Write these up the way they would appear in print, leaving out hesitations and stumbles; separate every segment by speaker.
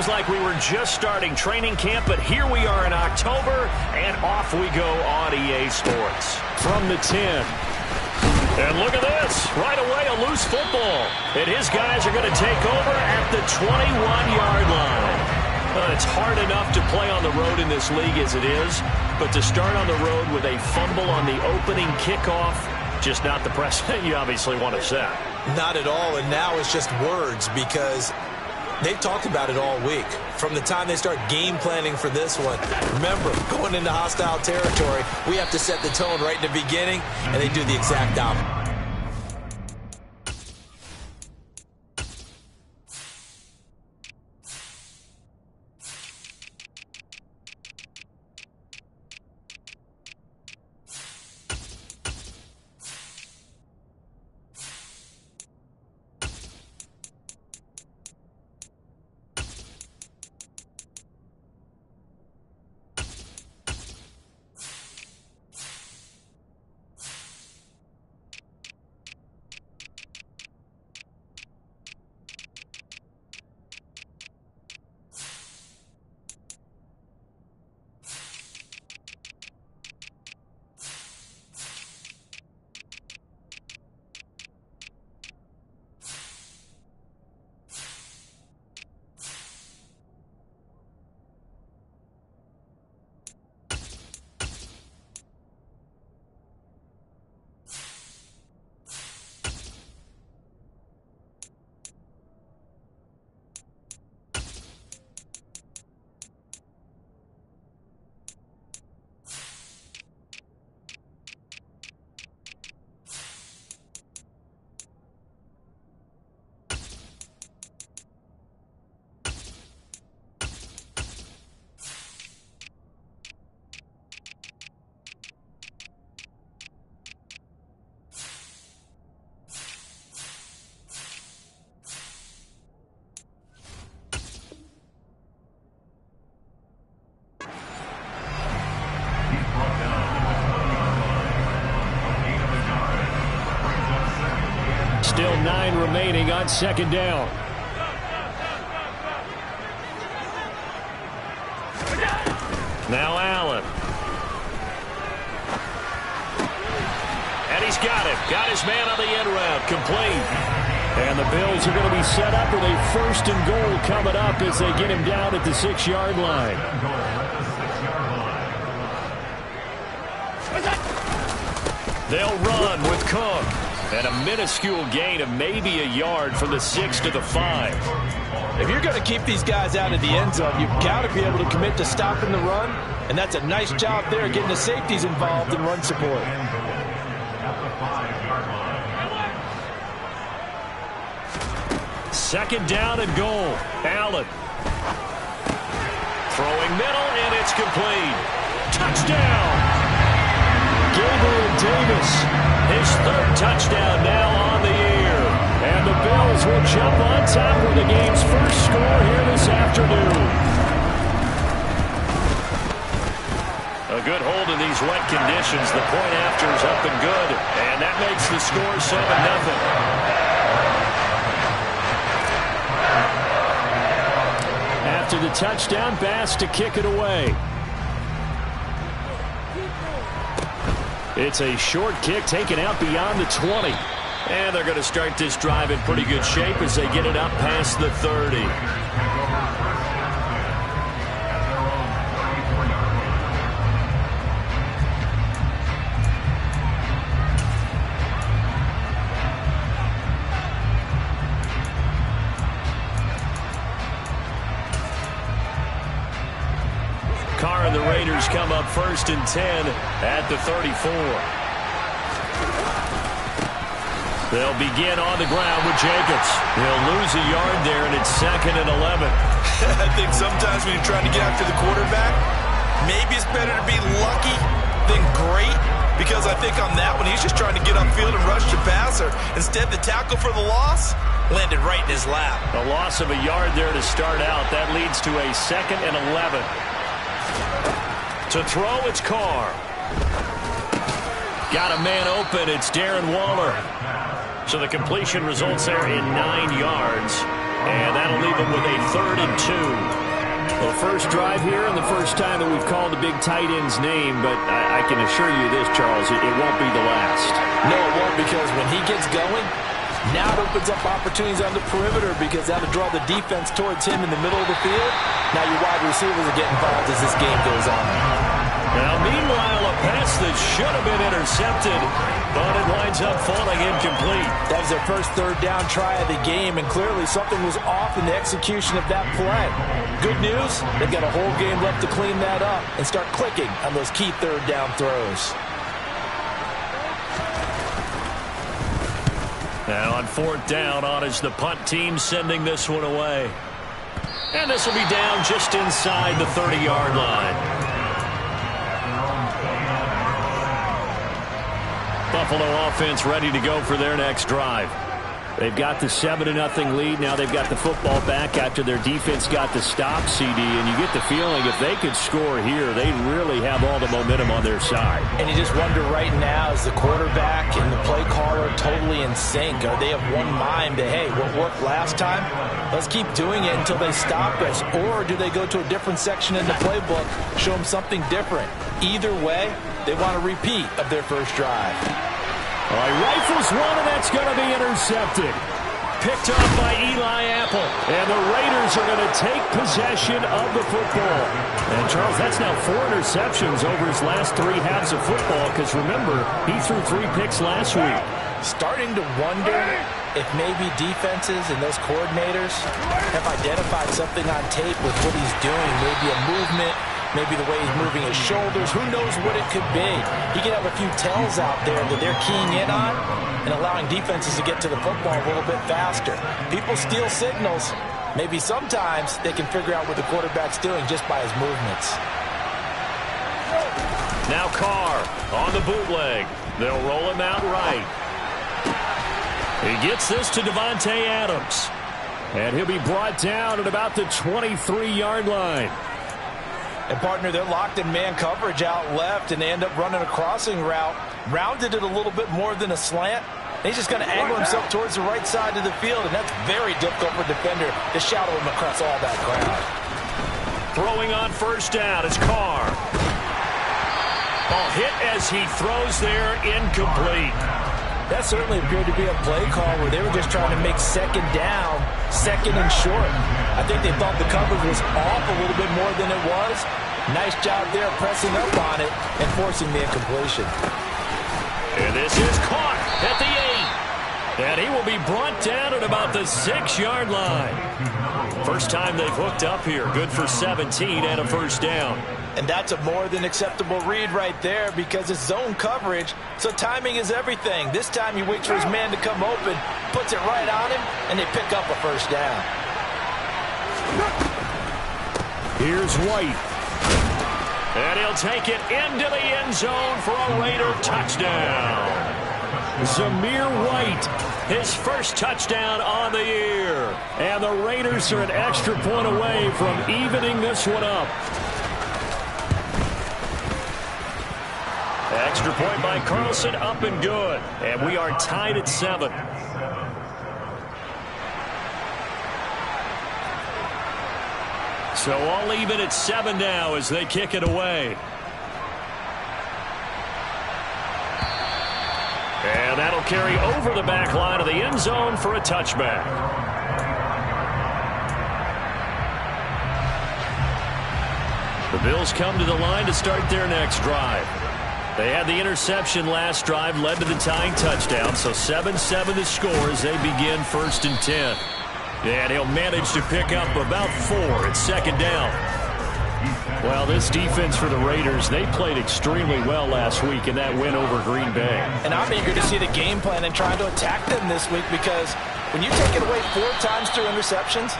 Speaker 1: seems like we were just starting training camp, but here we are in October, and off we go on EA Sports. From the 10. And look at this. Right away, a loose football. And his guys are going to take over at the 21-yard line. It's hard enough to play on the road in this league as it is, but to start on the road with a fumble on the opening kickoff, just not the precedent you obviously want to set.
Speaker 2: Not at all, and now it's just words because they've talked about it all week. From the time they start game planning for this one, remember, going into hostile territory, we have to set the tone right in the beginning, and they do the exact opposite.
Speaker 1: Still 9 remaining on second down. Now Allen. And he's got it. Got his man on the end route. Complete. And the Bills are going to be set up with a 1st and goal coming up as they get him down at the 6-yard line. They'll run with Cook. And a minuscule gain of maybe a yard from the 6 to the 5.
Speaker 2: If you're going to keep these guys out of the end zone, you've got to be able to commit to stopping the run. And that's a nice job there, getting the safeties involved in run support.
Speaker 1: Second down and goal. Allen. Throwing middle, and it's complete. Touchdown. Gabriel Davis, his 3rd touchdown now on the year. And the Bills will jump on top with the game's first score here this afternoon. A good hold in these wet conditions. The point after is up and good. And that makes the score 7-0. After the touchdown, Bass to kick it away. It's a short kick taken out beyond the 20. And they're going to start this drive in pretty good shape as they get it up past the 30. Carr and the Raiders come up 1st and 10 at the 34. They'll begin on the ground with Jacobs. He'll lose a yard there, and it's 2nd and 11.
Speaker 2: I think sometimes when you're trying to get after the quarterback, maybe it's better to be lucky than great, because I think on that one, he's just trying to get upfield and rush the passer. Instead, the tackle for the loss landed right in his lap.
Speaker 1: A loss of a yard there to start out. That leads to a 2nd and 11. To throw, it's Carr. Got a man open. It's Darren Waller. So the completion results there in 9 yards. And that'll leave them with a 3rd and 2. Well, the first drive here and the first time that we've called the big tight end's name, but I can assure you this, Charles, it won't be the last.
Speaker 2: No, it won't, because when he gets going, now it opens up opportunities on the perimeter because that'll draw the defense towards him in the middle of the field. Now your wide receivers are getting involved as this game goes on.
Speaker 1: Now, meanwhile, a pass that should have been intercepted, but it winds up falling incomplete.
Speaker 2: That was their first 3rd down try of the game, and clearly something was off in the execution of that play. Good news, they've got a whole game left to clean that up and start clicking on those key 3rd down throws.
Speaker 1: Now on 4th down, on is the punt team sending this one away. And this will be down just inside the 30-yard line. Buffalo offense ready to go for their next drive. They've got the 7-0 lead. Now they've got the football back after their defense got the stop, CD. And you get the feeling if they could score here, they really have all the momentum on their side.
Speaker 2: And you just wonder right now, is the quarterback and the play caller totally in sync? Are they of one mind that, hey, what worked last time, let's keep doing it until they stop us? Or do they go to a different section in the playbook, show them something different? Either way, they want a repeat of their first drive.
Speaker 1: All right, rifles one, and that's going to be intercepted. Picked up by Eli Apple. And the Raiders are going to take possession of the football. And, Charles, that's now 4 interceptions over his last 3 halves of football, because, remember, he threw 3 picks last week.
Speaker 2: Starting to wonder if maybe defenses and those coordinators have identified something on tape with what he's doing, maybe a movement, maybe the way he's moving his shoulders. Who knows what it could be? He could have a few tells out there that they're keying in on and allowing defenses to get to the football a little bit faster. People steal signals. Maybe sometimes they can figure out what the quarterback's doing just by his movements.
Speaker 1: Now Carr on the bootleg. They'll roll him out right. He gets this to Devontae Adams. And he'll be brought down at about the 23-yard line.
Speaker 2: And, partner, they're locked in man coverage out left, and they end up running a crossing route. Rounded it a little bit more than a slant. He's just going to angle himself towards the right side of the field, and that's very difficult for a defender to shadow him across all that ground.
Speaker 1: Throwing on 1st down is Carr. Ball hit as he throws there, incomplete.
Speaker 2: That certainly appeared to be a play call where they were just trying to make 2nd down, 2nd and short. I think they thought the coverage was off a little bit more than it was. Nice job there pressing up on it and forcing the incompletion.
Speaker 1: And this is caught at the 8. And he will be brought down at about the 6-yard line. First time they've hooked up here. Good for 17 and a 1st down.
Speaker 2: And that's a more than acceptable read right there because it's zone coverage, so timing is everything. This time he waits for his man to come open, puts it right on him, and they pick up a 1st down.
Speaker 1: Here's White. And he'll take it into the end zone for a Raider touchdown. Zamir White, his first touchdown on the year. And the Raiders are an extra point away from evening this one up. Extra point by Carlson, up and good. And we are tied at 7. So all even at 7 now as they kick it away. And that'll carry over the back line of the end zone for a touchback. The Bills come to the line to start their next drive. They had the interception last drive, led to the tying touchdown, so 7-7 the score as they begin 1st and 10. And he'll manage to pick up about 4 at 2nd down. Well, this defense for the Raiders, they played extremely well last week in that win over Green Bay.
Speaker 2: And I'm eager to see the game plan and trying to attack them this week because when you take it away 4 times through interceptions,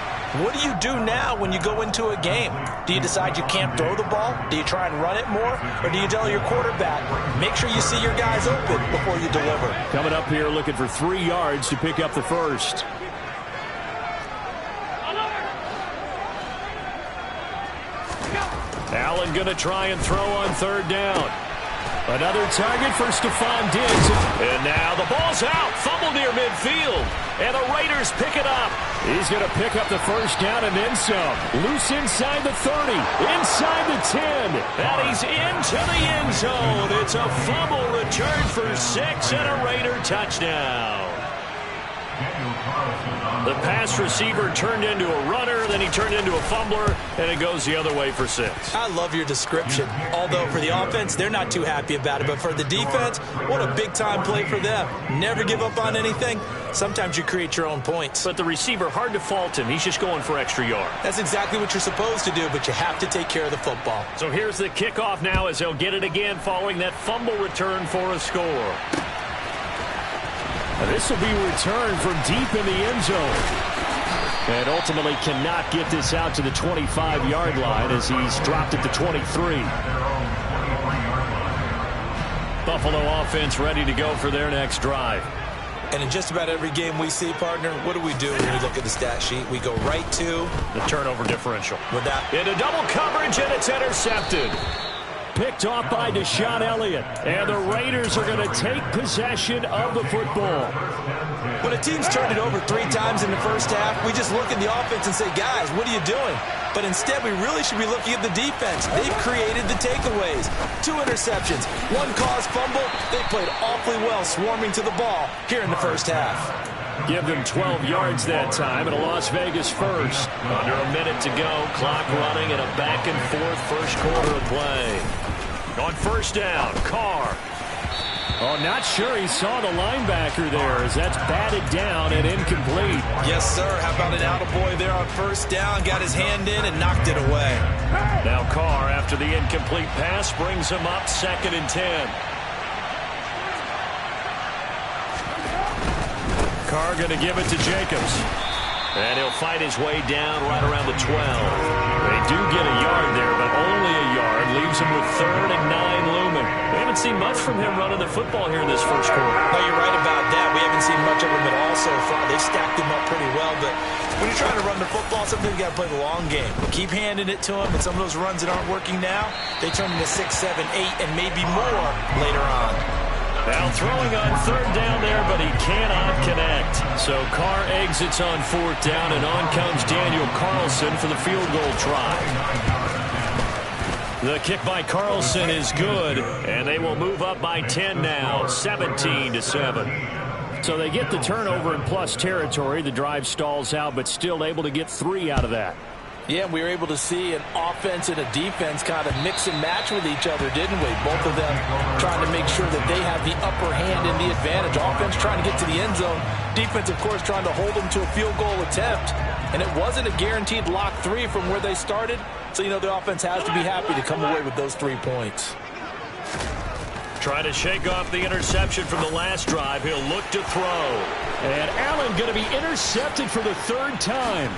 Speaker 2: what do you do now when you go into a game? Do you decide you can't throw the ball? Do you try and run it more? Or do you tell your quarterback, make sure you see your guys open before you deliver?
Speaker 1: Coming up here looking for 3 yards to pick up the 1st. Allen going to try and throw on 3rd down. Another target for Stephon Diggs. And now the ball's out. Fumble near midfield. And the Raiders pick it up. He's going to pick up the first down and then some. Loose inside the 30. Inside the 10. And he's into the end zone. It's a fumble return for 6 and a Raider touchdown. The pass receiver turned into a runner, then he turned into a fumbler, and it goes the other way for 6.
Speaker 2: I love your description. Although for the offense, they're not too happy about it. But for the defense, what a big-time play for them. Never give up on anything. Sometimes you create your own points.
Speaker 1: But the receiver, hard to fault him. He's just going for extra yard.
Speaker 2: That's exactly what you're supposed to do, but you have to take care of the football.
Speaker 1: So here's the kickoff now as they'll get it again following that fumble return for a score. This will be returned from deep in the end zone. And ultimately cannot get this out to the 25-yard line as he's dropped at the 23. Buffalo offense ready to go for their next drive.
Speaker 2: And in just about every game we see, partner, what do we do when we look at the stat sheet? We go right to
Speaker 1: the turnover differential.
Speaker 2: Without
Speaker 1: into double coverage, and it's intercepted. Picked off by Deshaun Elliott. And the Raiders are going to take possession of the football.
Speaker 2: When a team's turned it over 3 times in the first half, we just look at the offense and say, guys, what are you doing? But instead, we really should be looking at the defense. They've created the takeaways. 2 interceptions, 1 caused fumble. They played awfully well swarming to the ball here in the first half.
Speaker 1: Give them 12 yards that time and a Las Vegas first. Under a minute to go. Clock running and a back-and-forth first quarter of play. On first down, Carr. Oh, not sure he saw the linebacker there as that's batted down and incomplete.
Speaker 2: Yes, sir. How about an attaboy there on first down? Got his hand in and knocked it away.
Speaker 1: Now Carr, after the incomplete pass, brings him up 2nd and 10. Carr going to give it to Jacobs. And he'll fight his way down right around the 12. They do get a yard there, but only a yard. Leaves him with 3rd and 9 looming. We haven't seen much from him running the football here in this first quarter.
Speaker 2: No, you're right about that. We haven't seen much of him at all so far. They've stacked him up pretty well, but when you're trying to run the football, sometimes you got to play the long game. Keep handing it to him, and some of those runs that aren't working now, they turn into 6, 7, 8, and maybe more later on.
Speaker 1: Now throwing on 3rd down there, but he cannot connect. So Carr exits on 4th down, and on comes Daniel Carlson for the field goal try. The kick by Carlson is good, and they will move up by 10 now, 17-7. So they get the turnover in plus territory. The drive stalls out, but still able to get 3 out of that.
Speaker 2: Yeah, we were able to see an offense and a defense kind of mix and match with each other, didn't we? Both of them trying to make sure that they have the upper hand and the advantage. Offense trying to get to the end zone. Defense, of course, trying to hold them to a field goal attempt. And it wasn't a guaranteed lock 3 from where they started. So, you know, the offense has to be happy to come away with those 3 points.
Speaker 1: Trying to shake off the interception from the last drive. He'll look to throw. And Allen going to be intercepted for the 3rd time.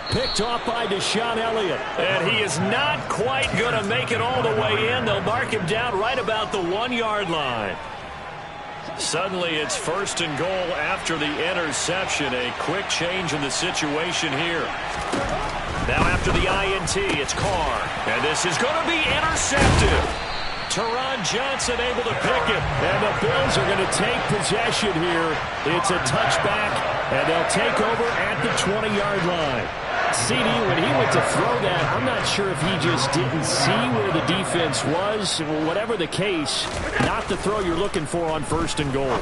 Speaker 1: Picked off by Deshaun Elliott. And he is not quite going to make it all the way in. They'll mark him down right about the 1-yard line. Suddenly it's 1st and goal after the interception. A quick change in the situation here. Now after the INT, it's Carr. And this is going to be intercepted. Teron Johnson able to pick it. And the Bills are going to take possession here. It's a touchback, and they'll take over at the 20-yard line. CD, when he went to throw that, I'm not sure if he just didn't see where the defense was. Whatever the case, not the throw you're looking for on 1st and goal.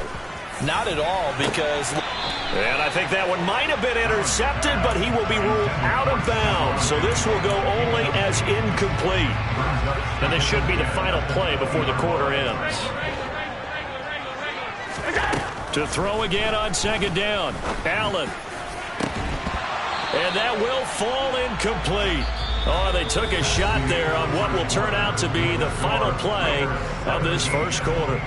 Speaker 2: Not at all, because...
Speaker 1: And I think that one might have been intercepted, but he will be ruled out of bounds. So this will go only as incomplete. And this should be the final play before the quarter ends. To throw again on 2nd down, Allen. And that will fall incomplete. Oh, they took a shot there on what will turn out to be the final play of this first quarter.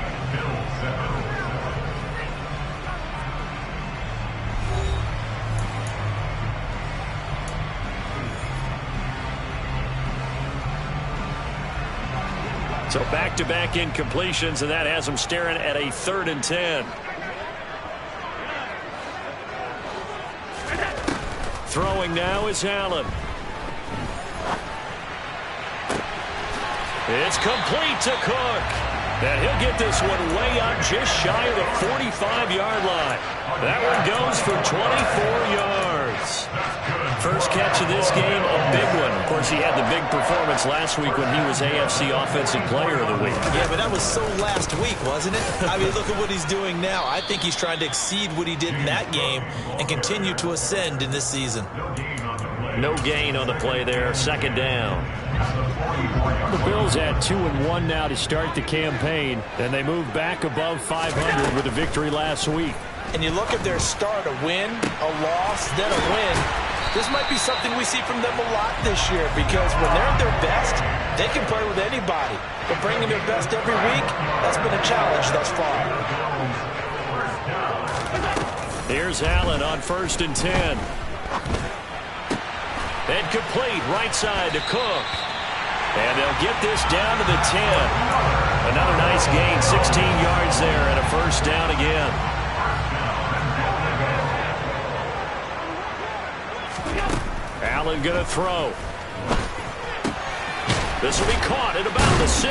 Speaker 1: So back-to-back incompletions, and that has them staring at a 3rd and 10. Throwing now is Allen. It's complete to Cook. And he'll get this one way up just shy of the 45-yard line. That one goes for 24 yards. First catch of this game, a big one. Of course, he had the big performance last week when he was AFC Offensive Player of the Week.
Speaker 2: Yeah, but that was so last week, wasn't it? I mean, look at what he's doing now. I think he's trying to exceed what he did in that game and continue to ascend in this season.
Speaker 1: No gain on the play there. Second down. The Bills at 2-1 now to start the campaign, and they move back above 500 with a victory last week.
Speaker 2: And you look at their start, a win, a loss, then a win. This might be something we see from them a lot this year, because when they're at their best, they can play with anybody. But bringing their best every week, that's been a challenge thus far.
Speaker 1: Here's Allen on 1st and 10. And complete right side to Cook. And they'll get this down to the 10. Another nice gain, 16 yards there, and a first down again. Allen going to throw. This will be caught at about the 6.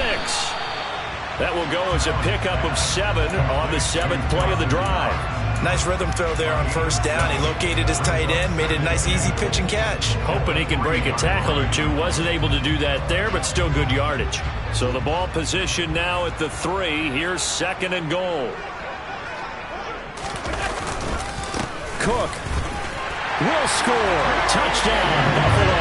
Speaker 1: That will go as a pickup of 7 on the 7th play of the drive.
Speaker 2: Nice rhythm throw there on first down. He located his tight end, made it a nice easy pitch and catch.
Speaker 1: Hoping he can break a tackle or two. Wasn't able to do that there, but still good yardage. So the ball position now at the 3. Here's 2nd and goal. Cook will score. Touchdown, Buffalo.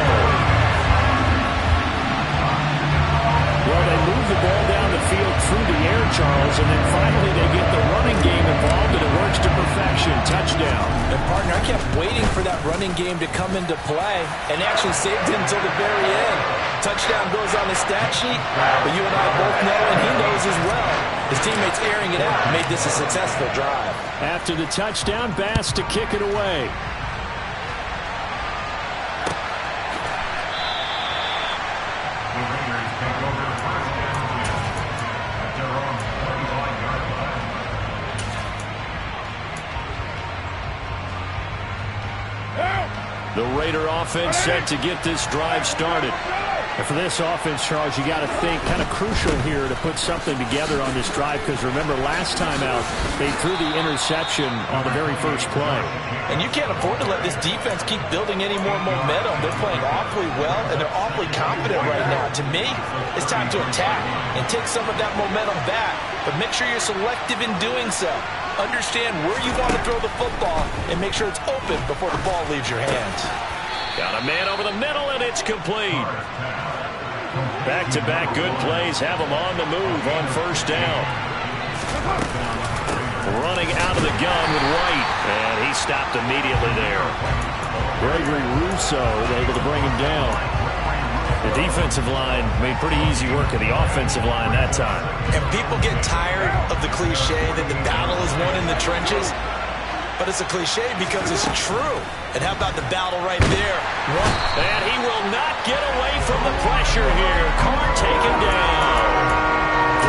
Speaker 1: Well, they move the ball down the field through the air, Charles, and then finally they get the running game involved, and it works to perfection. Touchdown.
Speaker 2: And, partner, I kept waiting for that running game to come into play and actually saved him until the very end. Touchdown goes on the stat sheet, but you and I both know, and he knows as well, his teammates airing it out made this a successful drive.
Speaker 1: After the touchdown, Bass to kick it away. The Raider offense set to get this drive started. And for this offense, Charles, you got to think kind of crucial here to put something together on this drive, because remember last time out they threw the interception on the very first play.
Speaker 2: And you can't afford to let this defense keep building any more momentum. They're playing awfully well, and they're awfully confident right now. To me, it's time to attack and take some of that momentum back, but make sure you're selective in doing so. Understand where you want to throw the football and make sure it's open before the ball leaves your hands.
Speaker 1: Got a man over the middle, and it's complete. Back-to-back good plays have him on the move on first down. Running out of the gun with White, and he stopped immediately there. Gregory Rousseau able to bring him down. The defensive line made pretty easy work of the offensive line that time.
Speaker 2: And people get tired of the cliche that the battle is won in the trenches. But it's a cliche because it's true. And how about the battle right there?
Speaker 1: And he will not get away from the pressure here. Carr taken down.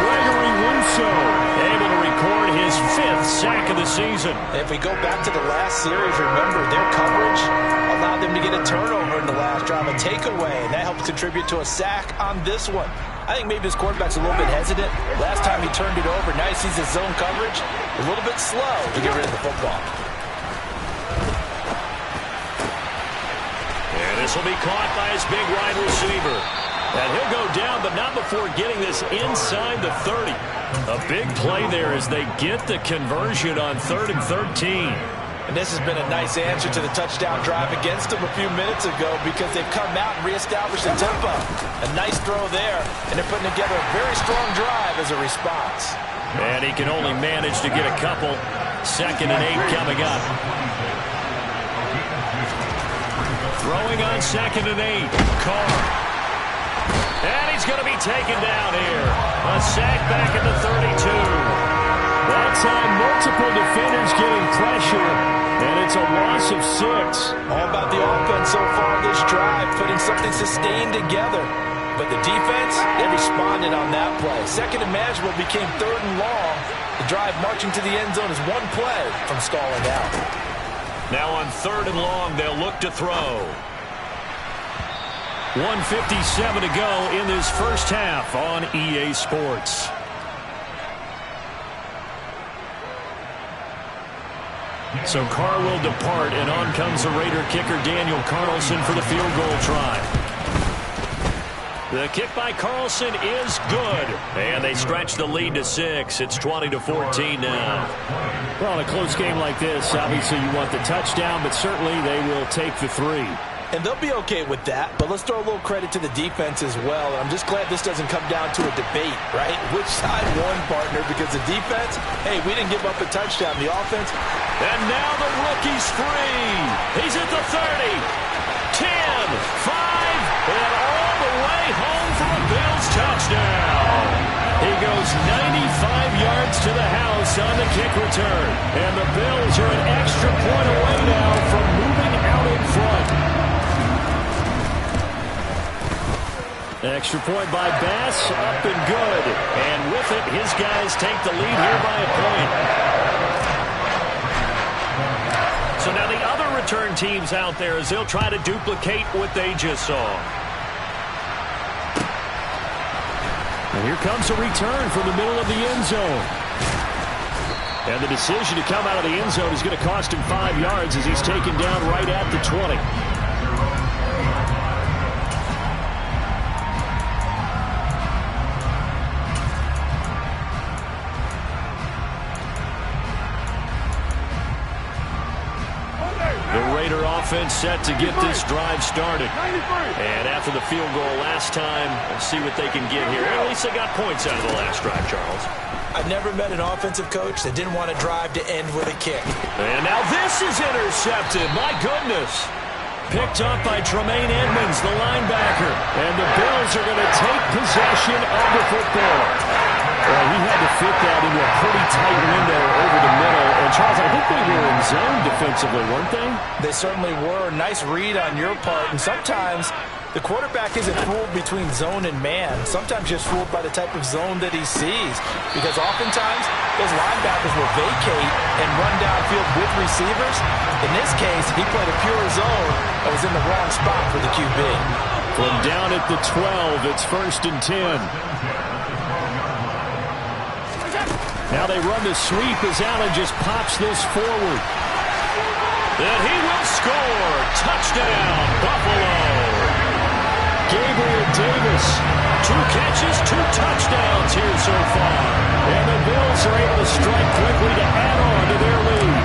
Speaker 1: Gregory Rousseau able to record his 5th sack of the season.
Speaker 2: If we go back to the last series, remember their coverage allowed them to get a turnover in the last drive, a takeaway, and that helps contribute to a sack on this one. I think maybe this quarterback's a little bit hesitant. Last time he turned it over, now he sees his zone coverage a little bit slow to get rid of the football.
Speaker 1: And this will be caught by his big wide receiver. And he'll go down, but not before getting this inside the 30. A big play there as they get the conversion on 3rd and 13.
Speaker 2: And this has been a nice answer to the touchdown drive against them a few minutes ago, because they've come out and reestablished the tempo. A nice throw there, and they're putting together a very strong drive as a response.
Speaker 1: And he can only manage to get a couple. 2nd and 8 coming up. Throwing on 2nd and 8. Carr. And he's going to be taken down here. A sack back at the 32. That time, multiple defenders getting pressure, and it's a loss of 6.
Speaker 2: All about the offense so far this drive, putting something sustained together. But the defense, they responded on that play. 2nd and manageable became 3rd and long. The drive marching to the end zone is one play from stalling out.
Speaker 1: Now on 3rd and long, they'll look to throw. 1:57 to go in this first half on EA Sports. So Carr will depart, and on comes the Raider kicker, Daniel Carlson, for the field goal try. The kick by Carlson is good. And they stretch the lead to 6. It's 20-14 now.
Speaker 3: Well, in a close game like this, obviously you want the touchdown, but certainly they will take the 3.
Speaker 2: And they'll be okay with that, but let's throw a little credit to the defense as well. I'm just glad this doesn't come down to a debate, right? Which side won, partner? Because the defense, hey, we didn't give up a touchdown. The offense.
Speaker 1: And now the rookie's free. He's at the 30, 10, 5, and all the way home for a Bills touchdown. He goes 95 yards to the house on the kick return. And the Bills are an extra point away now from moving out in front. Extra point by Bass, up and good. And with it, his guys take the lead here by a point. So now the other return teams out there as they'll try to duplicate what they just saw. And here comes a return from the middle of the end zone. And the decision to come out of the end zone is going to cost him 5 yards as he's taken down right at the 20. Offense set to get this drive started. And after the field goal last time, we'll see what they can get here. At least they got points out of the last drive, Charles.
Speaker 2: I've never met an offensive coach that didn't want to drive to end with a kick.
Speaker 1: And now this is intercepted. My goodness. Picked up by Tremaine Edmonds, the linebacker. And the Bills are going to take possession of the football. Well, he had to fit that into a pretty tight window over the middle. And, Charles, I think they were in zone defensively, weren't they?
Speaker 2: They certainly were. Nice read on your part. And sometimes the quarterback isn't fooled between zone and man. Sometimes just fooled by the type of zone that he sees. Because oftentimes those linebackers will vacate and run downfield with receivers. In this case, he played a pure zone that was in the wrong spot for the QB.
Speaker 1: From down at the 12, it's 1st and 10. Now they run the sweep as Allen just pops this forward. And he will score. Touchdown, Buffalo. Gabriel Davis, 2 catches, 2 touchdowns here so far. And the Bills are able to strike quickly to add on to their lead.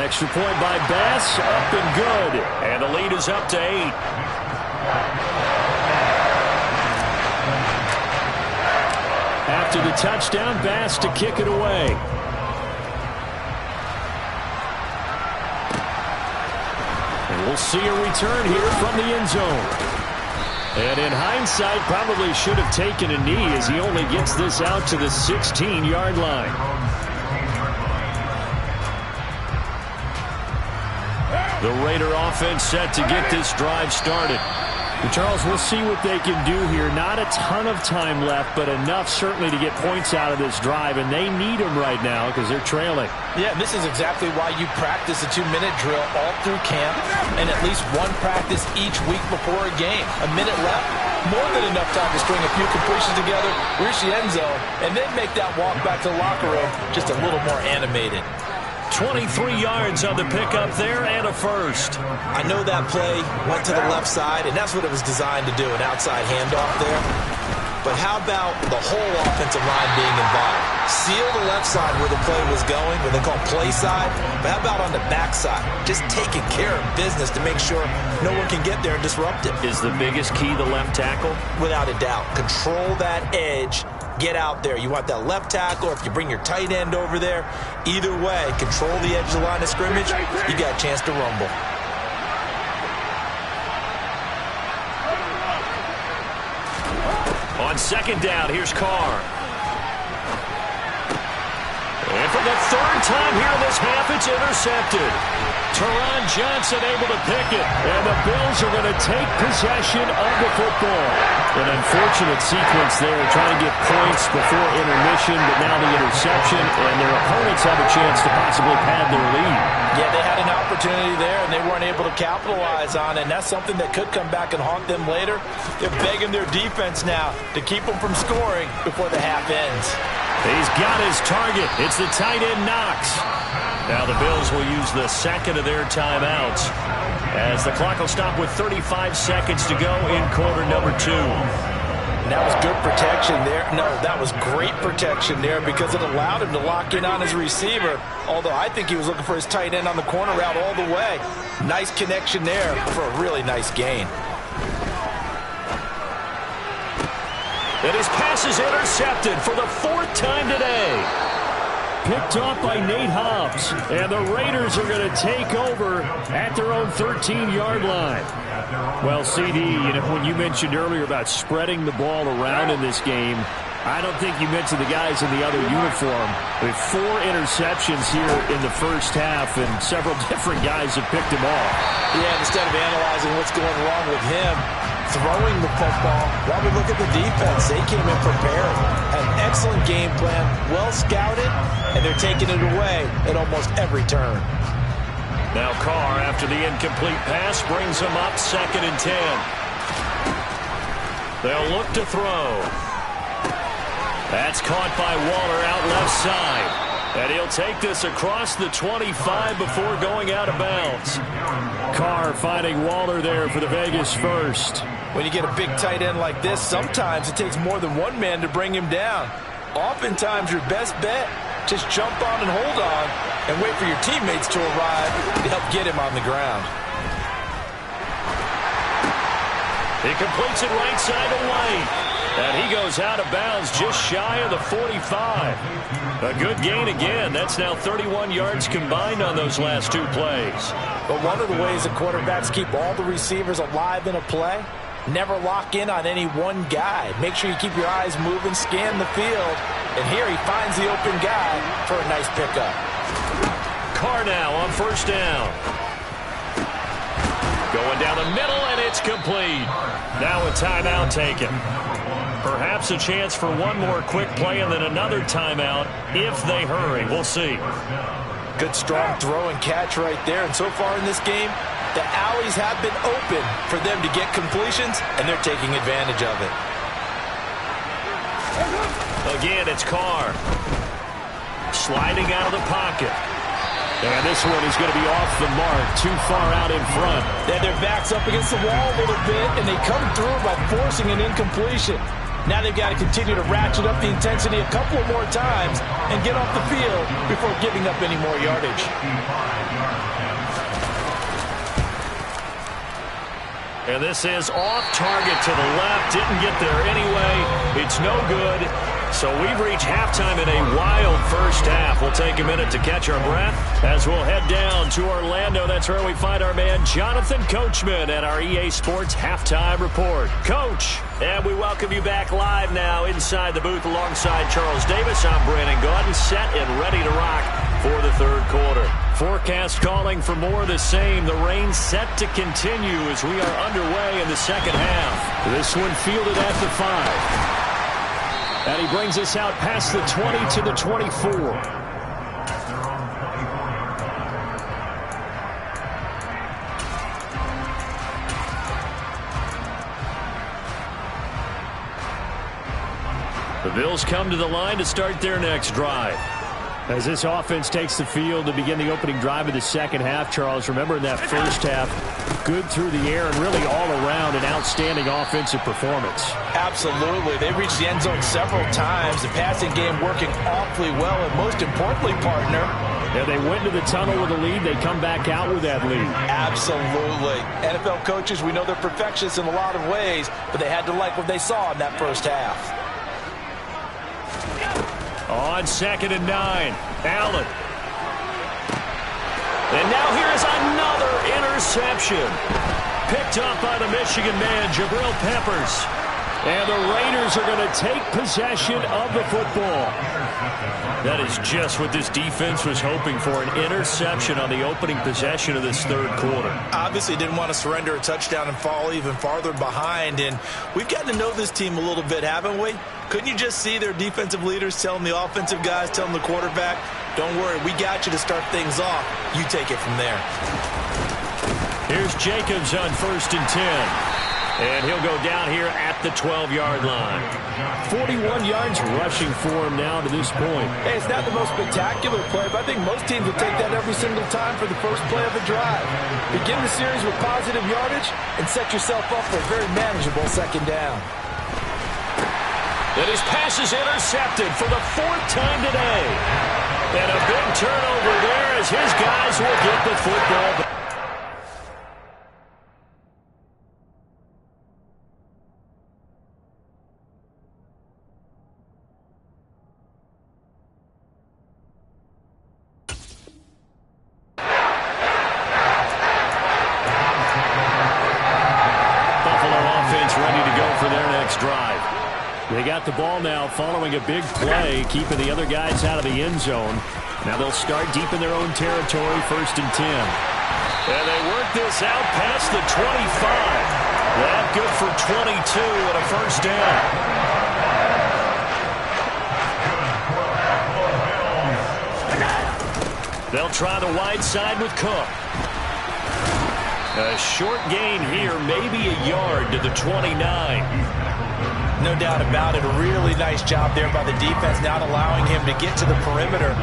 Speaker 1: Extra point by Bass, up and good. And the lead is up to 8. After the touchdown, Bass to kick it away. And we'll see a return here from the end zone. And in hindsight, probably should have taken a knee as he only gets this out to the 16-yard line. The Raider offense set to get this drive started.
Speaker 3: Charles, we'll see what they can do here. Not a ton of time left, but enough certainly to get points out of this drive, and they need them right now because they're trailing.
Speaker 2: Yeah, this is exactly why you practice a 2-minute drill all through camp and at least one practice each week before a game. A minute left, more than enough time to string a few completions together, reach the end zone, and then make that walk back to the locker room just a little more animated.
Speaker 1: 23 yards on the pickup there and a first.
Speaker 2: I know that play went to the left side, and that's what it was designed to do, an outside handoff there. But how about the whole offensive line being involved? Seal the left side where the play was going, what they call play side. But how about on the back side? Just taking care of business to make sure no one can get there and disrupt it.
Speaker 1: Is the biggest key the left tackle?
Speaker 2: Without a doubt. Control that edge. Get out there. You want that left tackle, or if you bring your tight end over there, either way, control the edge of the line of scrimmage, you got a chance to rumble.
Speaker 1: On second down, here's Carr. And for the 3rd time here in this half, it's intercepted. Teron Johnson able to pick it, and the Bills are going to take possession of the football. An unfortunate sequence there, trying to get points before intermission, but now the interception, and their opponents have a chance to possibly pad their lead.
Speaker 2: Yeah, they had an opportunity there, and they weren't able to capitalize on it, and that's something that could come back and haunt them later. They're begging their defense now to keep them from scoring before the half ends.
Speaker 3: He's got his target. It's the tight end Knox. Now the Bills will use the second of their timeouts as the clock will stop with 35 seconds to go in quarter number 2.
Speaker 2: That was good protection there. No, that was great protection there because it allowed him to lock in on his receiver. Although I think he was looking for his tight end on the corner route all the way. Nice connection there for a really nice gain.
Speaker 1: And his pass is intercepted for the 4th time today.
Speaker 3: Picked off by Nate Hobbs. And the Raiders are going to take over at their own 13-yard line. Well, CD, when you mentioned earlier about spreading the ball around in this game, I don't think you mentioned the guys in the other uniform. With 4 interceptions here in the first half, and several different guys have picked him off.
Speaker 2: Yeah, instead of analyzing what's going wrong with him, throwing the football, while we look at the defense, they came in prepared. An excellent game plan, well scouted, and they're taking it away at almost every turn.
Speaker 1: Now Carr, after the incomplete pass, brings him up 2nd and 10. They'll look to throw. That's caught by Waller out left side. And he'll take this across the 25 before going out of bounds. Carr finding Waller there for the Vegas first.
Speaker 2: When you get a big tight end like this, sometimes it takes more than one man to bring him down. Oftentimes your best bet, just jump on and hold on and wait for your teammates to arrive to help get him on the ground.
Speaker 1: He completes it right side to White. And he goes out of bounds just shy of the 45. A good gain again. That's now 31 yards combined on those last 2 plays.
Speaker 2: But one of the ways the quarterbacks keep all the receivers alive in a play, never lock in on any one guy. Make sure you keep your eyes moving, scan the field. And here he finds the open guy for a nice pickup.
Speaker 1: Carr now on 1st down. Going down the middle, and it's complete. Now a timeout taken. Perhaps a chance for one more quick play and then another timeout if they hurry. We'll see.
Speaker 2: Good strong throw and catch right there. And so far in this game, the alleys have been open for them to get completions, and they're taking advantage of it.
Speaker 1: Again, it's Carr. Sliding out of the pocket. And this one is going to be off the mark, too far out in front.
Speaker 2: Then their back's up against the wall a little bit, and they come through by forcing an incompletion. Now they've got to continue to ratchet up the intensity a couple of more times and get off the field before giving up any more yardage.
Speaker 1: And this is off target to the left. Didn't get there anyway. It's no good. So we've reached halftime in a wild first half. We'll take a minute to catch our breath as we'll head down to Orlando. That's where we find our man Jonathan Coachman at our EA Sports Halftime Report. Coach, and we welcome you back live now inside the booth alongside Charles Davis. I'm Brandon Gaudin, set and ready to rock for the 3rd quarter. Forecast calling for more of the same. The rain set to continue as we are underway in the 2nd half. This one fielded at the 5. And he brings us out past the 20 to the 24. The Bills come to the line to start their next drive. As this offense takes the field to begin the opening drive of the 2nd half, Charles, remember in that first half, good through the air and really all around an outstanding offensive performance.
Speaker 2: Absolutely. They reached the end zone several times. The passing game working awfully well, and most importantly, partner,
Speaker 3: yeah, they went to the tunnel with a lead. They come back out with that lead.
Speaker 2: Absolutely. NFL coaches, we know they're perfectionists in a lot of ways, but they had to like what they saw in that first half.
Speaker 1: On 2nd and 9, Allen. And now here is another interception. Picked up by the Michigan man, Jabril Peppers. And the Raiders are going to take possession of the football. That is just what this defense was hoping for, an interception on the opening possession of this 3rd quarter.
Speaker 2: Obviously didn't want to surrender a touchdown and fall even farther behind. And we've gotten to know this team a little bit, haven't we? Couldn't you just see their defensive leaders telling the offensive guys, telling the quarterback, don't worry, we got you to start things off. You take it from there.
Speaker 1: Here's Jacobs on 1st and 10. And he'll go down here at the 12-yard line.
Speaker 3: 41 yards rushing for him now to this point.
Speaker 4: Hey, it's not the most spectacular play, but I think most teams will take that every single time for the first play of a drive. Begin the series with positive yardage and set yourself up for a very manageable second down.
Speaker 1: And his pass is intercepted for the 4th time today. And a big turnover there as his guys will get the football back.
Speaker 3: They got the ball now following a big play, keeping the other guys out of the end zone. Now they'll start deep in their own territory, 1st and 10.
Speaker 1: And they work this out past the 25. That good for 22 and a first down. They'll try the wide side with Cook. A short gain here, maybe a yard to the 29.
Speaker 2: No doubt about it. A really nice job there by the defense, not allowing him to get to the perimeter.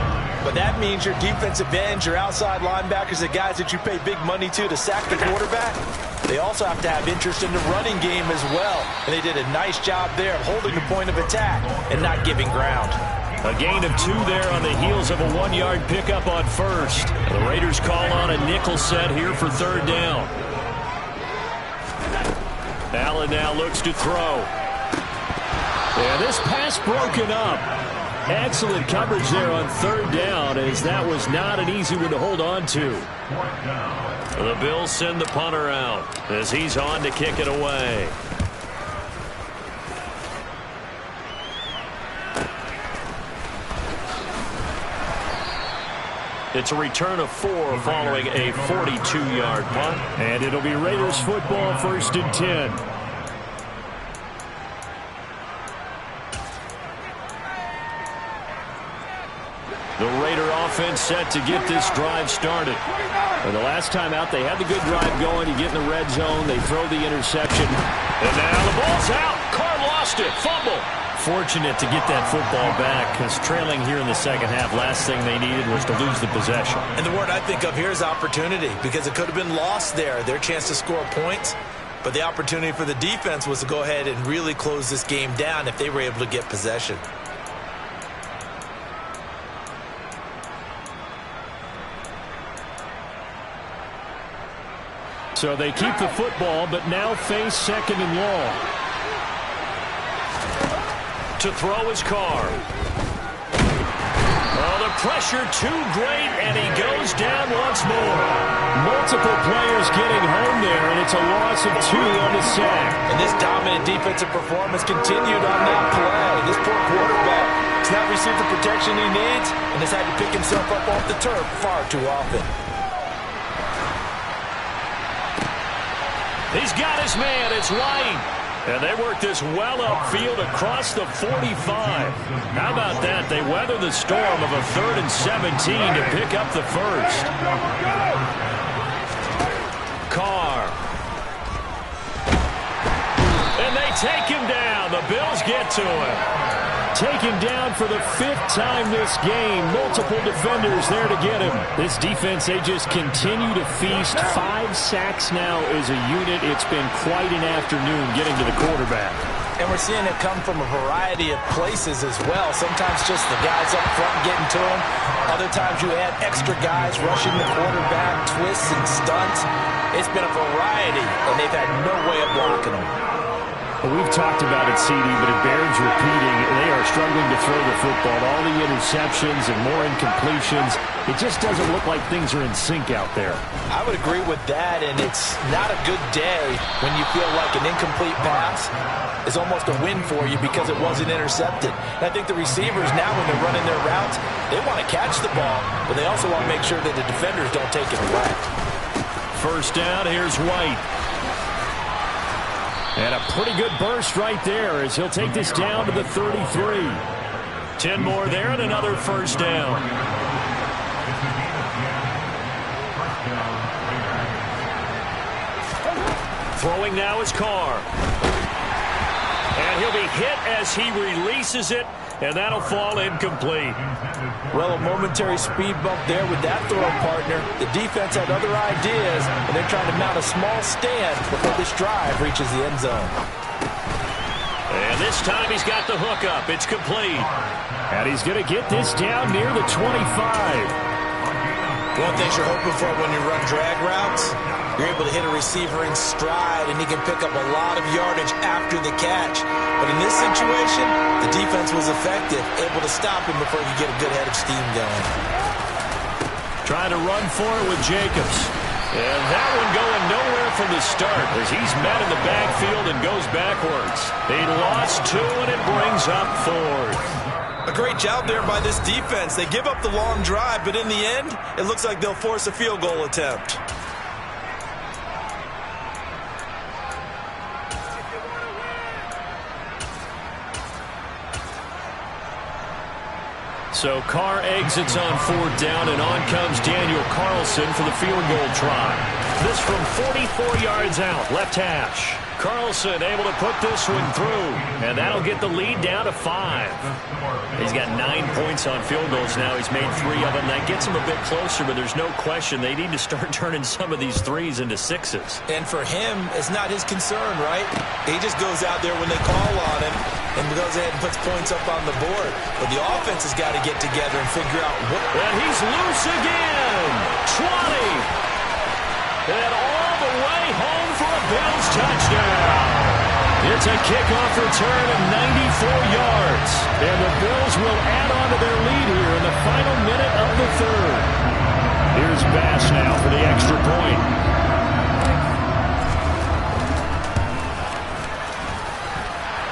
Speaker 2: But that means your defensive ends, your outside linebackers, the guys that you pay big money to sack the quarterback, they also have to have interest in the running game as well. And they did a nice job there of holding the point of attack and not giving ground.
Speaker 1: A gain of 2 there on the heels of a 1-yard pickup on first. The Raiders call on a nickel set here for 3rd down. Allen now looks to throw. And this pass broken up. Excellent coverage there on 3rd down, as that was not an easy one to hold on to. The Bills send the punter out as he's on to kick it away. It's a return of 4 following a 42-yard punt.
Speaker 3: And it'll be Raiders football, 1st and 10.
Speaker 1: The Raider offense set to get this drive started.
Speaker 3: And the last time out, they had the good drive going. You get in the red zone, they throw the interception.
Speaker 1: And now the ball's out. Carr lost it. Fumble.
Speaker 3: Fortunate to get that football back, because trailing here in the second half, last thing they needed was to lose the possession.
Speaker 2: And the word I think of here is opportunity, because it could have been lost there, their chance to score points. But the opportunity for the defense was to go ahead and really close this game down if they were able to get possession.
Speaker 3: So they keep the football, but now face 2nd and long.
Speaker 1: To throw his Carr. Oh, the pressure too great, and he goes down once more.
Speaker 3: Multiple players getting home there, and it's a loss of 2 on the sack.
Speaker 2: And this dominant defensive performance continued on that play. This poor quarterback has not received the protection he needs and has had to pick himself up off the turf far too often.
Speaker 1: He's got his man. It's White. And they work this well upfield across the 45. How about that? They weather the storm of a 3rd and 17 to pick up the first. Carr. And they take him down. The Bills get to him.
Speaker 3: Taken down for the 5th time this game. Multiple defenders there to get him. This defense, they just continue to feast. 5 sacks now as a unit. It's been quite an afternoon getting to the quarterback.
Speaker 2: And we're seeing it come from a variety of places as well. Sometimes just the guys up front getting to him. Other times you add extra guys rushing the quarterback, twists and stunts. It's been a variety, and they've had no way of blocking them.
Speaker 3: Well, we've talked about it, CD, but it bears repeating. They are struggling to throw the football. All the interceptions and more incompletions. It just doesn't look like things are in sync out there.
Speaker 2: I would agree with that, and it's not a good day when you feel like an incomplete pass is almost a win for you because it wasn't intercepted. And I think the receivers now, when they're running their routes, they want to catch the ball, but they also want to make sure that the defenders don't take it away.
Speaker 1: First down, here's White.
Speaker 3: And a pretty good burst right there as he'll take this down to the 33.
Speaker 1: 10 more there and another first down. Throwing now is Carr. And he'll be hit as he releases it, and that'll fall incomplete.
Speaker 4: Well, a momentary speed bump there with that throw partner. The defense had other ideas, and they're trying to mount a small stand before this drive reaches the end zone.
Speaker 1: And this time he's got the hook up. It's complete.
Speaker 3: And he's going to get this down near the 25.
Speaker 2: One thing you're hoping for when you run drag routes, you're able to hit a receiver in stride, and he can pick up a lot of yardage after the catch. But in this situation, the defense was effective, able to stop him before he could get a good head of steam going.
Speaker 3: Trying to run for it with Jacobs.
Speaker 1: And that one going nowhere from the start as he's met in the backfield and goes backwards. He lost 2, and it brings up 4th.
Speaker 2: A great job there by this defense. They give up the long drive, but in the end, it looks like they'll force a field goal attempt.
Speaker 1: So Carr exits on 4th down, and on comes Daniel Carlson for the field goal try. This from 44 yards out, left hash. Carlson able to put this one through, and that'll get the lead down to 5. He's got 9 points on field goals now. He's made 3 of them. That gets him a bit closer, but there's no question they need to start turning some of these 3s into 6s.
Speaker 2: And for him, it's not his concern, right? He just goes out there when they call on him and goes ahead and puts points up on the board. But the offense has got to get together and figure out what...
Speaker 1: And he's loose again! 20! And all the way home for a Bills touchdown. It's a kickoff return of 94 yards. And the Bills will add on to their lead here in the final minute of the 3rd. Here's Bass now for the extra point.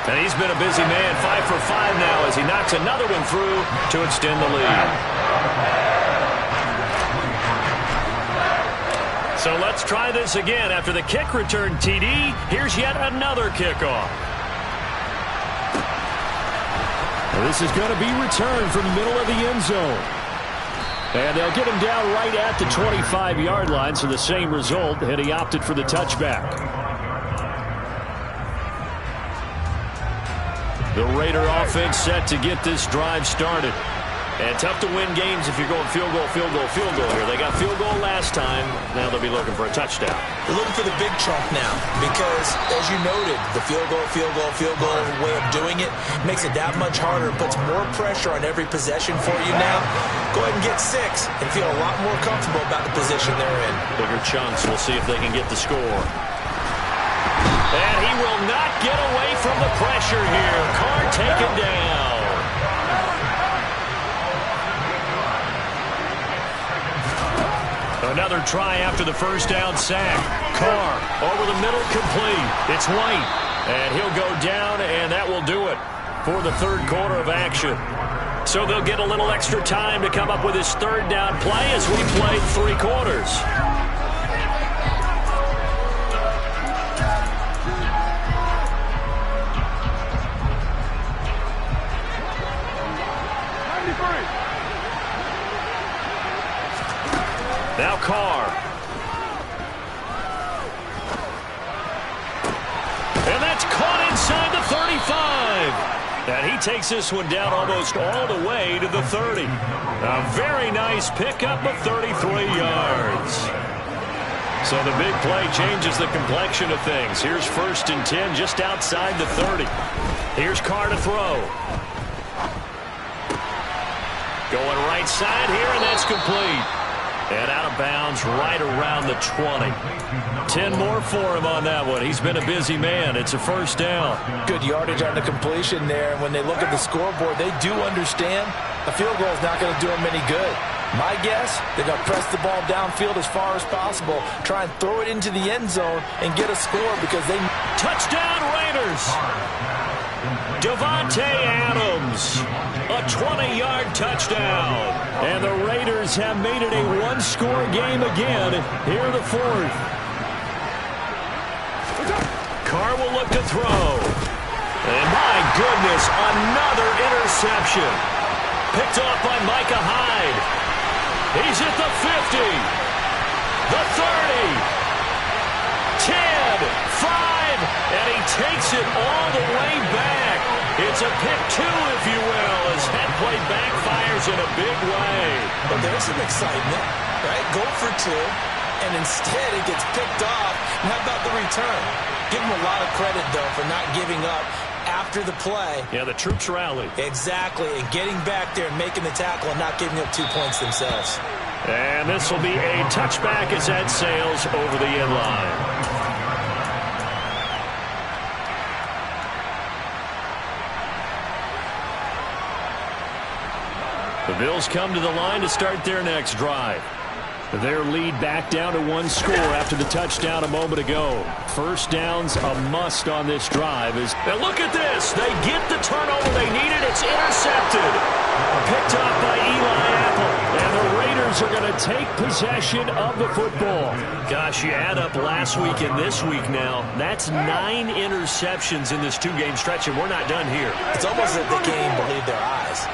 Speaker 1: And he's been a busy man, 5 for 5 now as he knocks another one through to extend the lead. So let's try this again. After the kick return TD, here's yet another kickoff.
Speaker 3: Well, this is going to be returned from the middle of the end zone. And they'll get him down right at the 25-yard line, so the same result, and he opted for the touchback. The Raider offense set to get this drive started. And tough to win games if you're going field goal, field goal, field goal here. They got field goal last time. Now they'll be looking for a touchdown.
Speaker 2: They're looking for the big chunk now because, as you noted, the field goal way of doing it makes it that much harder. It puts more pressure on every possession for you now. Go ahead and get 6 and feel a lot more comfortable about the position they're in.
Speaker 1: Bigger chunks. We'll see if they can get the score. And he will not get away from the pressure here. Carr taken down. Another try after the first down sack. Carr over the middle, complete. It's White, and he'll go down, and that will do it for the 3rd quarter of action. So they'll get a little extra time to come up with his 3rd down play as we played 3 quarters. Now Carr. And that's caught inside the 35. And he takes this one down almost all the way to the 30. A very nice pickup of 33 yards. So the big play changes the complexion of things. Here's 1st and 10 just outside the 30. Here's Carr to throw. Going right side here, and that's complete. And out of bounds right around the 20. 10 more for him on that one. He's been a busy man. It's a 1st down.
Speaker 4: Good yardage on the completion there. And when they look at the scoreboard, they do understand a field goal is not going to do them any good. My guess, they're going to press the ball downfield as far as possible, try and throw it into the end zone and get a score because they...
Speaker 1: Touchdown Raiders! Davante Adams, a 20-yard touchdown. And the Raiders have made it a one-score game again here in the 4th. Carr will look to throw. And my goodness, another interception. Picked off by Micah Hyde. He's at the 50. The 30. 10, 5, and he takes it all the way back. It's a pick 2, if you will, as that play backfires in a big way.
Speaker 2: Well, there's some excitement, right? Go for 2, and instead it gets picked off. And how about the return? Give him a lot of credit, though, for not giving up after the play.
Speaker 1: Yeah, the troops rallied.
Speaker 2: Exactly, and getting back there and making the tackle and not giving up 2 points themselves.
Speaker 1: And this will be a touchback as that sails over the end line. The Bills come to the line to start their next drive. Their lead back down to 1 score after the touchdown a moment ago. First down's a must on this drive. Now look at this. They get the turnover they needed. It's intercepted. Picked off by Eli Apple. And the Raiders are going to take possession of the football. Gosh, you add up last week and this week now. That's 9 interceptions in this 2-game stretch, and we're not done here.
Speaker 2: It's almost like they can't even believe their eyes.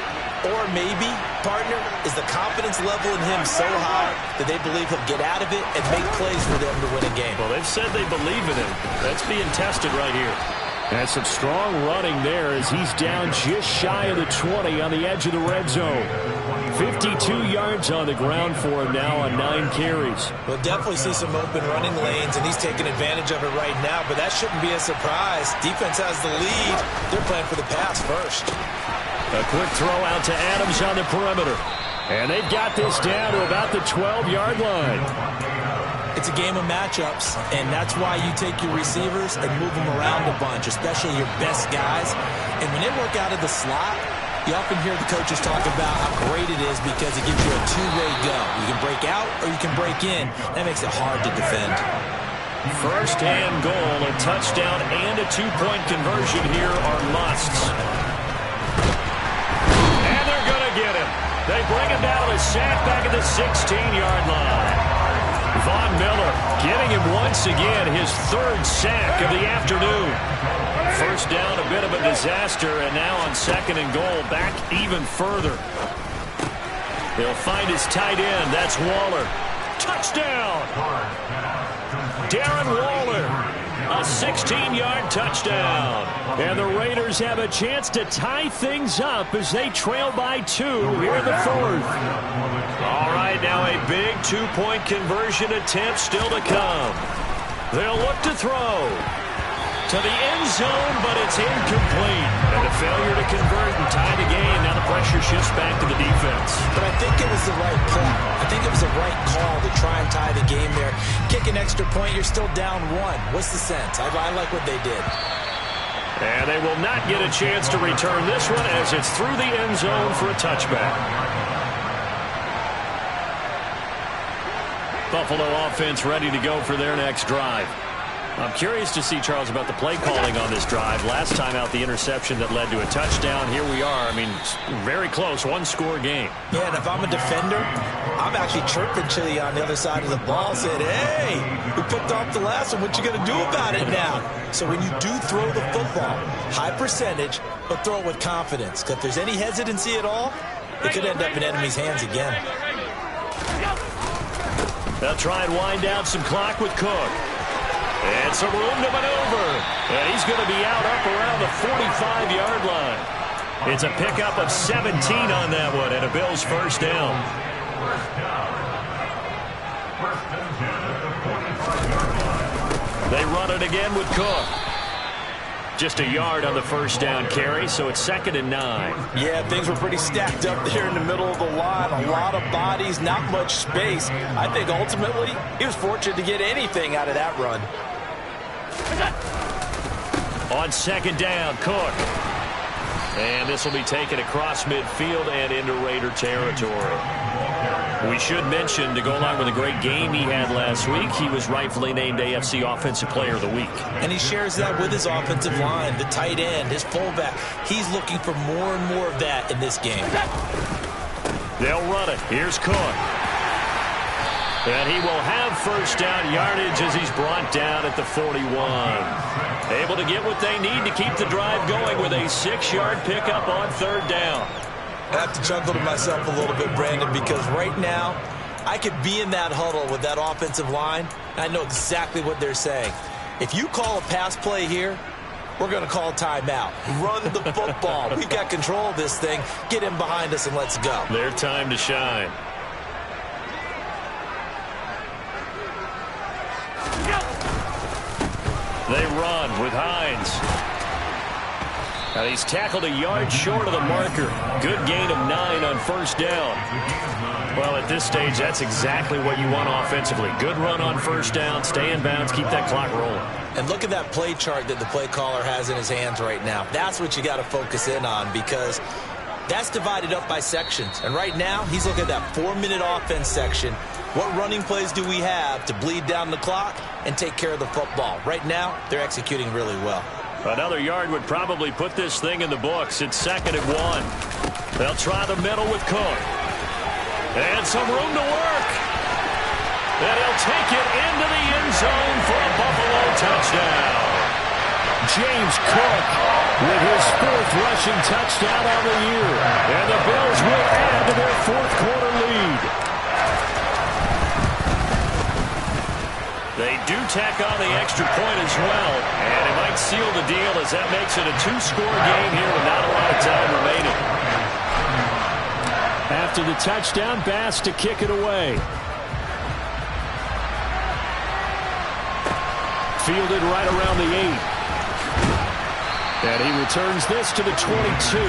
Speaker 2: Or maybe, partner, is the confidence level in him so high that they believe he'll get out of it and make plays for them to win a game.
Speaker 1: Well, they've said they believe in him. That's being tested right here.
Speaker 3: And some strong running there as he's down just shy of the 20 on the edge of the red zone. 52 yards on the ground for him now on 9 carries.
Speaker 2: We'll definitely see some open running lanes, and he's taking advantage of it right now, but that shouldn't be a surprise. Defense has the lead. They're playing for the pass first.
Speaker 3: A quick throw out to Adams on the perimeter. And they've got this down to about the 12-yard line.
Speaker 2: It's a game of matchups, and that's why you take your receivers and move them around a bunch, especially your best guys. And when they work out of the slot, you often hear the coaches talk about how great it is because it gives you a two-way go. You can break out or you can break in. That makes it hard to defend.
Speaker 1: First and goal, a touchdown and a 2-point conversion here are musts. Get him. They bring him down to a sack back at the 16-yard line. Von Miller getting him once again, his 3rd sack of the afternoon. First down, a bit of a disaster, and now on 2nd and goal, back even further. He'll find his tight end. That's Waller. Touchdown! Darren Waller. A 16-yard touchdown.
Speaker 3: And the Raiders have a chance to tie things up as they trail by 2 here in the 4th.
Speaker 1: All right, now a big 2-point conversion attempt still to come. They'll look to throw to the end zone, but it's incomplete. And a failure to convert and tie the game. Now the pressure shifts back to the defense.
Speaker 2: But I think it was the right play. I think it was the right call to try and tie the game there. Kick an extra point, you're still down 1. What's the sense? I like what they did.
Speaker 1: And they will not get a chance to return this one as it's through the end zone for a touchback. Buffalo offense ready to go for their next drive. I'm curious to see, Charles, about the play calling on this drive. Last time out, the interception that led to a touchdown. Here we are. I mean, very close, 1-score game.
Speaker 2: Yeah, and if I'm a defender, I'm actually chirping to you on the other side of the ball, saying, hey, we picked off the last one. What you going to do about it now? So when you do throw the football, high percentage, but throw it with confidence. Because if there's any hesitancy at all, it could end up in enemy's hands again.
Speaker 1: They'll try and wind down some clock with Cook. And some room to maneuver. And he's going to be out up around the 45-yard line. It's a pickup of 17 on that one and a Bills first down. They run it again with Cook. Just a yard on the first down carry, so it's 2nd and 9.
Speaker 4: Yeah, things were pretty stacked up there in the middle of the line. A lot of bodies, not much space. I think ultimately he was fortunate to get anything out of that run.
Speaker 1: On 2nd down, Cook. And this will be taken across midfield and into Raider territory. We should mention, to go along with a great game he had last week, he was rightfully named AFC Offensive Player of the Week.
Speaker 2: And he shares that with his offensive line, the tight end, his fullback. He's looking for more and more of that in this game.
Speaker 1: They'll run it. Here's Cook. And he will have first down yardage as he's brought down at the 41. Able to get what they need to keep the drive going with a 6-yard pickup on 3rd down.
Speaker 2: I have to chuckle to myself a little bit, Brandon, because right now I could be in that huddle with that offensive line, and I know exactly what they're saying. If you call a pass play here, we're going to call timeout. Run the football. We've got control of this thing. Get him behind us and let's go.
Speaker 1: Their time to shine. They run with Hines. Now he's tackled a yard short of the marker. Good gain of 9 on first down. Well, at this stage, that's exactly what you want offensively. Good run on first down, stay in bounds, keep that clock rolling.
Speaker 2: And look at that play chart that the play caller has in his hands right now. That's what you got to focus in on, because that's divided up by sections. And right now, he's looking at that 4-minute offense section. What running plays do we have to bleed down the clock and take care of the football? Right now, they're executing really well.
Speaker 1: Another yard would probably put this thing in the books. It's 2nd and 1. They'll try the middle with Cook. And some room to work. And he'll take it into the end zone for a Buffalo touchdown. James Cook with his 4th rushing touchdown on the year. And the Bills will add to their 4th quarter lead. They do tack on the extra point as well, and it might seal the deal as that makes it a 2-score game here with not a lot of time remaining.
Speaker 3: After the touchdown, Bass to kick it away. Fielded right around the 8. And he returns this to the 22.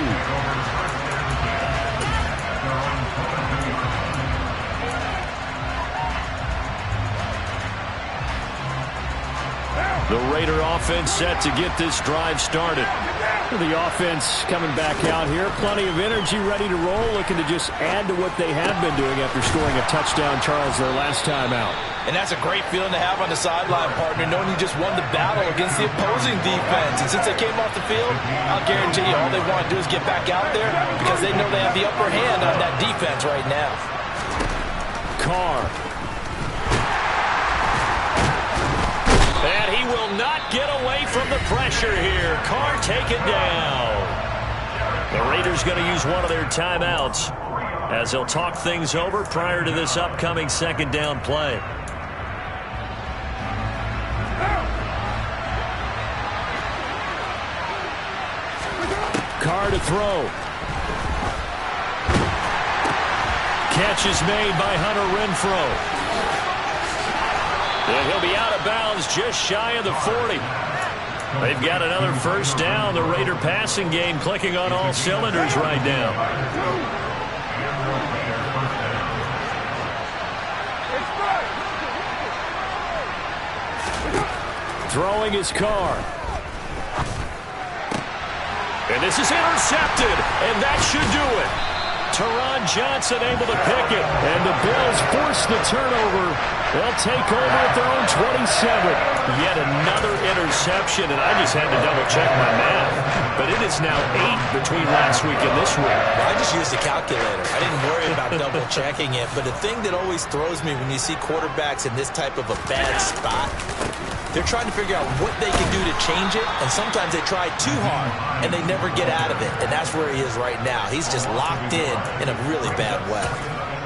Speaker 3: The Raider offense set to get this drive started. The offense coming back out here. Plenty of energy, ready to roll, looking to just add to what they have been doing after scoring a touchdown, Charles, their last time out.
Speaker 4: And that's a great feeling to have on the sideline, partner, knowing you just won the battle against the opposing defense. And since they came off the field, I'll guarantee you all they want to do is get back out there because they know they have the upper hand on that defense right now.
Speaker 3: Carr.
Speaker 1: And he will not get away from the pressure here. Carr taken down. The Raiders going to use one of their timeouts as they'll talk things over prior to this upcoming 2nd down play.
Speaker 3: Carr to throw. Catch is made by Hunter Renfrow.
Speaker 1: And he'll be out of bounds just shy of the 40. They've got another first down. The Raider passing game clicking on all cylinders right now.
Speaker 3: Throwing his Carr.
Speaker 1: And this is intercepted, and that should do it. Teron Johnson able to pick it.
Speaker 3: And the Bills force the turnover. They'll take over at their own 27.
Speaker 1: Yet another interception, and I just had to double-check my math. But it is now 8 between last week and this week.
Speaker 2: Well, I just used a calculator. I didn't worry about double-checking it. But the thing that always throws me when you see quarterbacks in this type of a bad spot, they're trying to figure out what they can do to change it, and sometimes they try too hard, and they never get out of it. And that's where he is right now. He's just locked in a really bad way.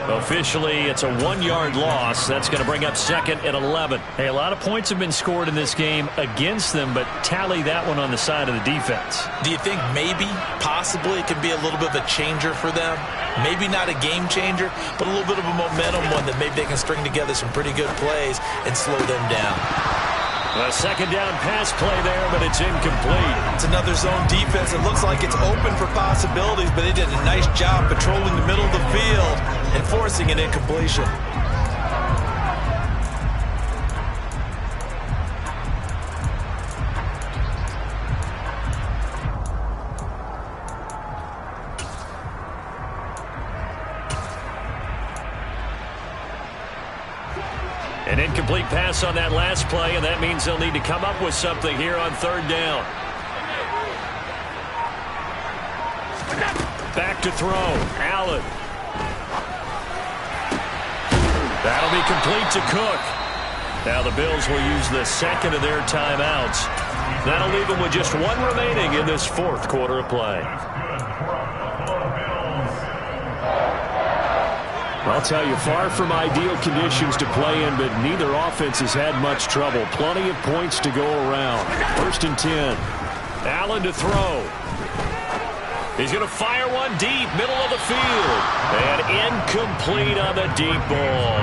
Speaker 1: Officially, it's a 1-yard loss. That's going to bring up 2nd and 11. Hey, a lot of points have been scored in this game against them, but tally that one on the side of the defense.
Speaker 2: Do you think maybe, possibly, it could be a little bit of a changer for them? Maybe not a game changer, but a little bit of a momentum one that maybe they can string together some pretty good plays and slow them down.
Speaker 1: A 2nd down pass play there, but it's incomplete.
Speaker 2: It's another zone defense. It looks like it's open for possibilities, but they did a nice job patrolling the middle of the field and forcing an incompletion.
Speaker 1: An incomplete pass on that last play, and that means they'll need to come up with something here on 3rd down. Back to throw. Allen. That'll be complete to Cook. Now the Bills will use the 2nd of their timeouts. That'll leave them with just 1 remaining in this 4th quarter of play.
Speaker 3: I'll tell you, far from ideal conditions to play in, but neither offense has had much trouble. Plenty of points to go around. 1st and 10. Allen to throw. He's going to fire one deep, middle of the field. And incomplete on the deep ball.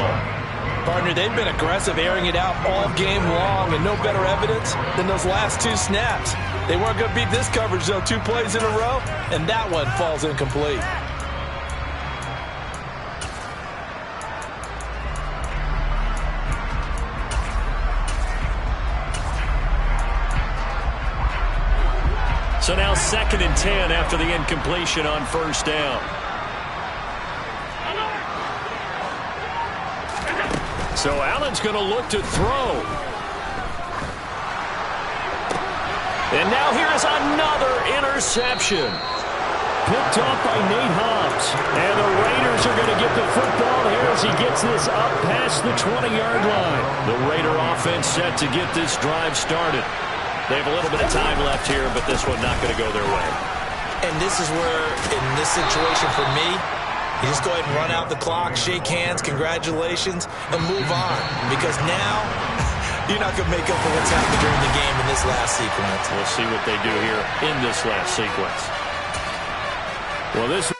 Speaker 4: Partner, they've been aggressive, airing it out all game long, and no better evidence than those last 2 snaps. They weren't going to beat this coverage, though. 2 plays in a row, and that one falls incomplete.
Speaker 3: So now 2nd and 10 after the incompletion on 1st down. So Allen's going to look to throw. And now here's another interception. Picked off by Nate Hobbs. And the Raiders are going to get the football here as he gets this up past the 20-yard line. The Raider offense set to get this drive started. They have a little bit of time left here, but this one not going to go their way.
Speaker 2: And this is where, in this situation for me, you just go ahead and run out the clock, shake hands, congratulations, and move on. Because now, you're not going to make up for what's happened during the game in this last sequence.
Speaker 3: We'll see what they do here in this last sequence. Well, this